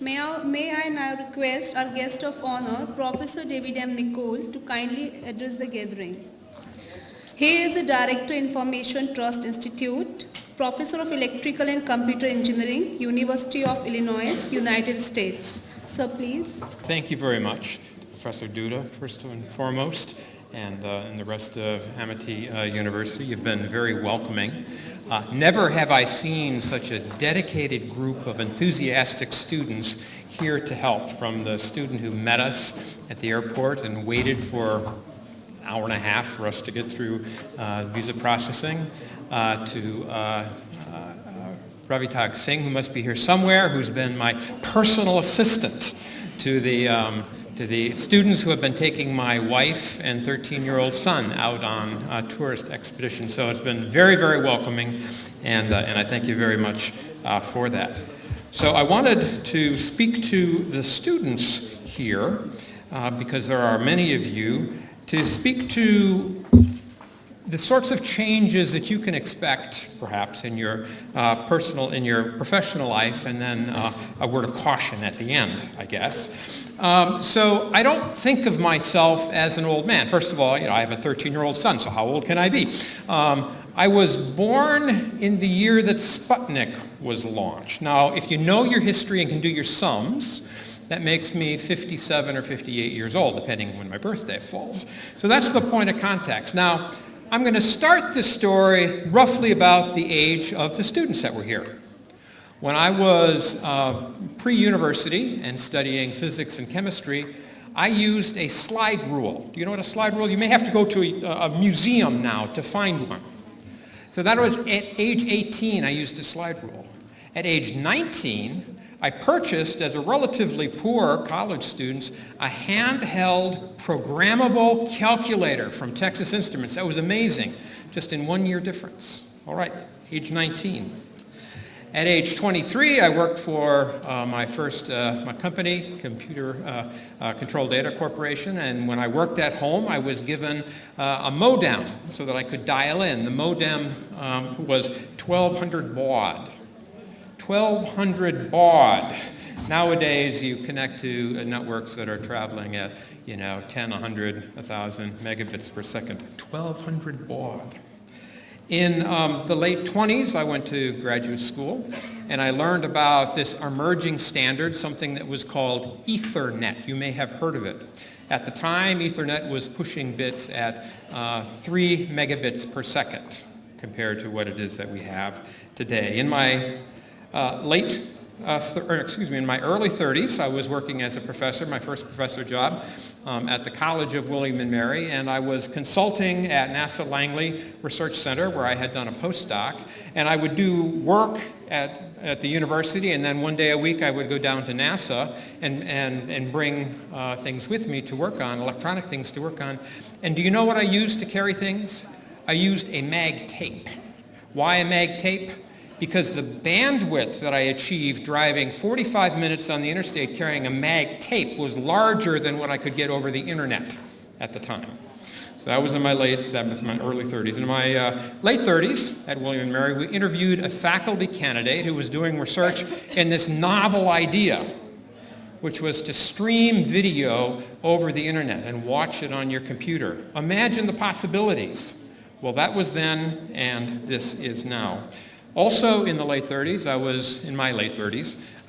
May I now request our guest of honor, Professor David M. Nicol, to kindly address the gathering. He is a Director, Information Trust Institute, Professor of Electrical and Computer Engineering, University of Illinois, United States. So please. Thank you very much, Professor Duda, first and foremost, and the rest of Amity University. You've been very welcoming. Never have I seen such a dedicated group of enthusiastic students here to help, from the student who met us at the airport and waited for an hour and a half for us to get through visa processing, to Ravitag Singh, who must be here somewhere, who's been my personal assistant, to the students who have been taking my wife and 13-year-old son out on tourist expeditions. So it's been very, very welcoming, and I thank you very much for that. So I wanted to speak to the students here, because there are many of you, to speak to the sorts of changes that you can expect, perhaps, in your professional life, and then a word of caution at the end, I guess. So I don't think of myself as an old man. First of all, I have a 13-year-old son, so how old can I be? I was born in the year that Sputnik was launched. Now, if you know your history and can do your sums, that makes me 57 or 58 years old, depending when my birthday falls. So that's the point of context. Now, I'm going to start this story roughly about the age of the students that were here. When I was pre-university and studying physics and chemistry, I used a slide rule. Do you know what a slide rule is? You may have to go to a museum now to find one. So that was at age 18, I used a slide rule. At age 19, I purchased, as a relatively poor college student, a handheld programmable calculator from Texas Instruments. That was amazing, just in 1 year difference. All right, age 19. At age 23, I worked for my company, Computer Control Data Corporation, and when I worked at home, I was given a modem so that I could dial in. The modem was 1200 baud. 1200 baud. Nowadays, you connect to networks that are traveling at, 10, 100, 1,000 megabits per second. 1200 baud. In the late 20s, I went to graduate school, and I learned about this emerging standard, something that was called Ethernet. You may have heard of it. At the time, Ethernet was pushing bits at 3 megabits per second compared to what it is that we have today. In my in my early 30s, I was working as a professor, my first professor job, at the College of William and Mary, and I was consulting at NASA Langley Research Center, where I had done a postdoc, and I would do work at the university, and then one day a week I would go down to NASA and bring things with me to work on, electronic things to work on. And do you know what I used to carry things? I used a mag tape. Why a mag tape? Because the bandwidth that I achieved driving 45 minutes on the interstate carrying a mag tape was larger than what I could get over the internet at the time. So that was in my early 30s. In my late 30s at William & Mary, we interviewed a faculty candidate who was doing research in this novel idea, which was to stream video over the internet and watch it on your computer. Imagine the possibilities. Well, that was then, and this is now. Also in the late 30s, I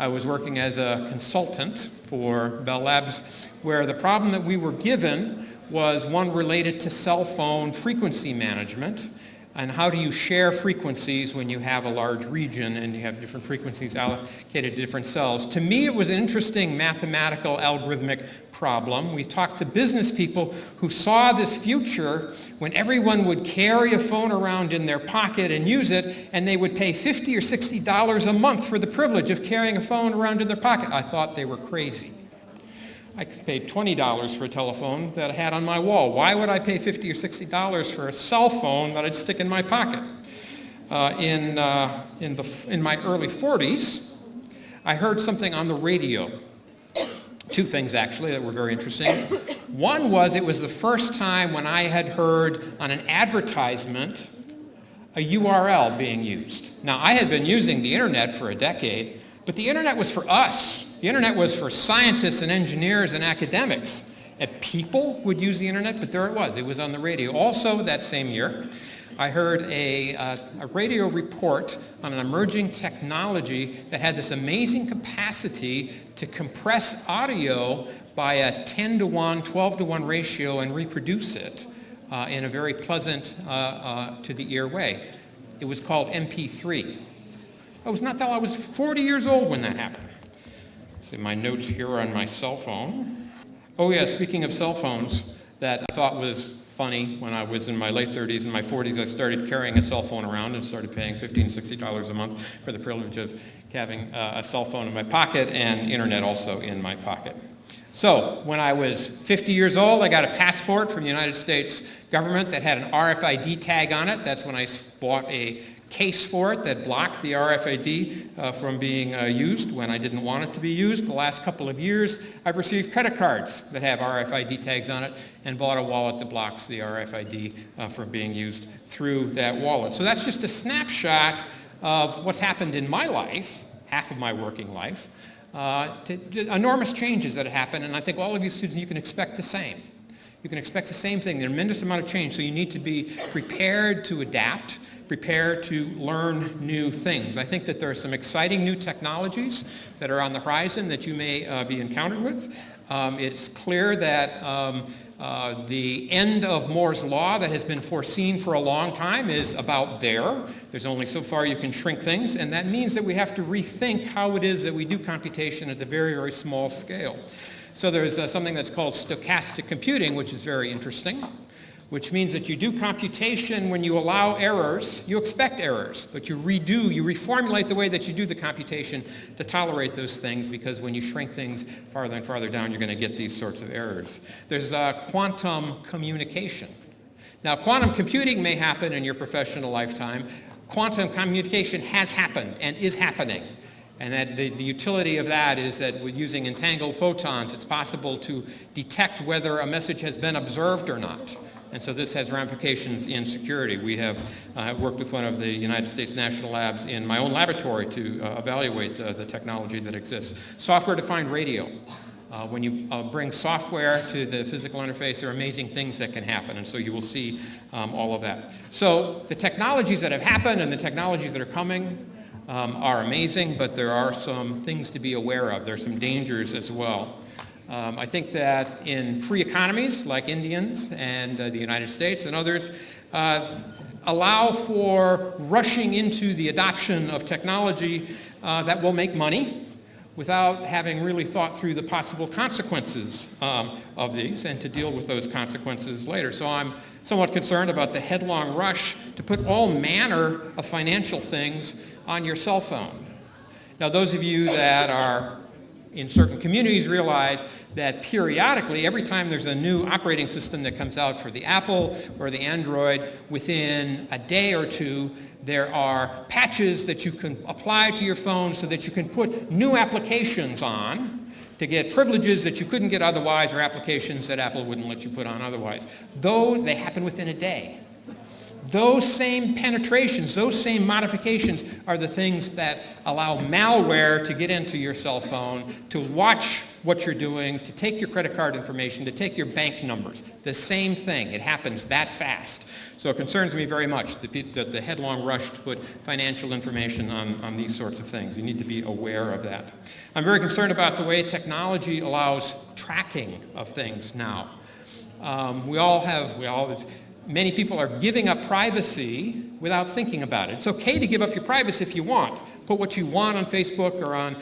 was working as a consultant for Bell Labs, where the problem that we were given was one related to cell phone frequency management. And how do you share frequencies when you have a large region and you have different frequencies allocated to different cells? To me, it was an interesting mathematical algorithmic problem. We talked to business people who saw this future when everyone would carry a phone around in their pocket and use it, and they would pay $50 or $60 a month for the privilege of carrying a phone around in their pocket. I thought they were crazy. I paid $20 for a telephone that I had on my wall. Why would I pay $50 or $60 for a cell phone that I'd stick in my pocket? In my early 40s, I heard something on the radio. Two things, actually, that were very interesting. One was, it was the first time when I had heard on an advertisement a URL being used. Now, I had been using the internet for a decade, but the internet was for us. The internet was for scientists and engineers and academics. And people would use the internet, but there it was. It was on the radio. Also that same year, I heard a radio report on an emerging technology that had this amazing capacity to compress audio by a 10-to-1, 12-to-1 ratio and reproduce it in a very pleasant to the ear way. It was called MP3. I was 40 years old when that happened. See my notes here on my cell phone. Oh yeah, speaking of cell phones, that I thought was funny when I was in my late 30s and my 40s, I started carrying a cell phone around and started paying $50 and $60 a month for the privilege of having a cell phone in my pocket and internet also in my pocket. So when I was 50 years old, I got a passport from the United States government that had an RFID tag on it. That's when I bought a case for it that blocked the RFID from being used when I didn't want it to be used. The last couple of years, I've received credit cards that have RFID tags on it and bought a wallet that blocks the RFID from being used through that wallet. So that's just a snapshot of what's happened in my life, half of my working life, to enormous changes that have happened, and I think all of you students, you can expect the same. You can expect the same thing, a tremendous amount of change, so you need to be prepared to adapt, prepared to learn new things. I think that there are some exciting new technologies that are on the horizon that you may be encountered with. It's clear that the end of Moore's Law that has been foreseen for a long time is about there. There's only so far you can shrink things, and that means that we have to rethink how it is that we do computation at a very, very small scale. So there's something that's called stochastic computing, which is very interesting, which means that you do computation when you allow errors. You expect errors, but you reformulate the way that you do the computation to tolerate those things, because when you shrink things farther and farther down, you're going to get these sorts of errors. There's quantum communication. Now, quantum computing may happen in your professional lifetime. Quantum communication has happened and is happening. And that the utility of that is that with using entangled photons, it's possible to detect whether a message has been observed or not. And so this has ramifications in security. We have worked with one of the United States national labs in my own laboratory to evaluate the technology that exists. Software-defined radio. When you bring software to the physical interface, there are amazing things that can happen, and so you will see all of that. So the technologies that have happened and the technologies that are coming are amazing, but there are some things to be aware of. There are some dangers as well. I think that in free economies like Indians and the United States and others allow for rushing into the adoption of technology that will make money without having really thought through the possible consequences of these and to deal with those consequences later. So I'm somewhat concerned about the headlong rush to put all manner of financial things on your cell phone. Now, those of you that are in certain communities realize that periodically, every time there's a new operating system that comes out for the Apple or the Android, within a day or two, there are patches that you can apply to your phone so that you can put new applications on to get privileges that you couldn't get otherwise, or applications that Apple wouldn't let you put on otherwise. Though they happen within a day. Those same penetrations, those same modifications are the things that allow malware to get into your cell phone, to watch what you're doing, to take your credit card information, to take your bank numbers. The same thing. It happens that fast. So it concerns me very much, the headlong rush to put financial information on these sorts of things. You need to be aware of that. I'm very concerned about the way technology allows tracking of things now. Many people are giving up privacy without thinking about it. It's okay to give up your privacy if you want. Put what you want on Facebook or on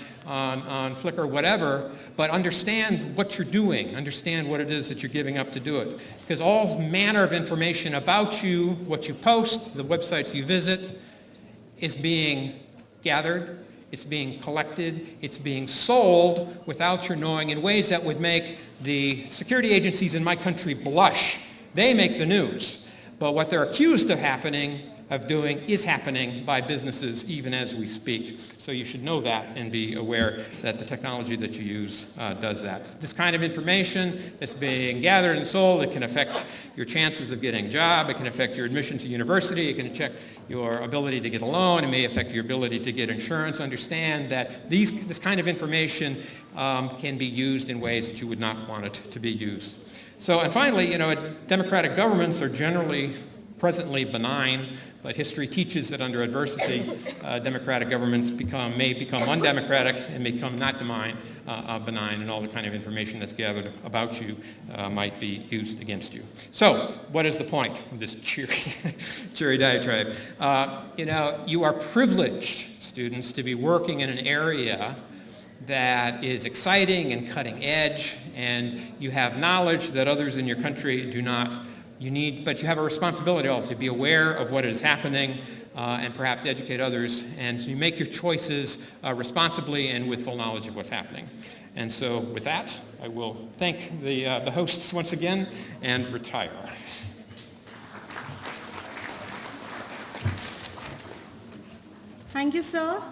Flickr, whatever, but understand what you're doing. Understand what it is that you're giving up to do it. Because all manner of information about you, what you post, the websites you visit, is being gathered, it's being collected, it's being sold without your knowing in ways that would make the security agencies in my country blush. They make the news. But what they're accused of of doing is happening by businesses even as we speak. So you should know that and be aware that the technology that you use does that. This kind of information that's being gathered and sold, it can affect your chances of getting a job, it can affect your admission to university, it can check your ability to get a loan, it may affect your ability to get insurance. Understand that this kind of information can be used in ways that you would not want it to be used. So, and finally, democratic governments are generally presently benign, but history teaches that under adversity, democratic governments may become undemocratic and become not benign, and all the kind of information that's gathered about you might be used against you. So, what is the point of this cheery diatribe? You are privileged, students, to be working in an area that is exciting and cutting edge, and you have knowledge that others in your country do not. But you have a responsibility also to be aware of what is happening and perhaps educate others, and you make your choices responsibly and with full knowledge of what's happening. And so with that, I will thank the hosts once again and retire. Thank you, sir.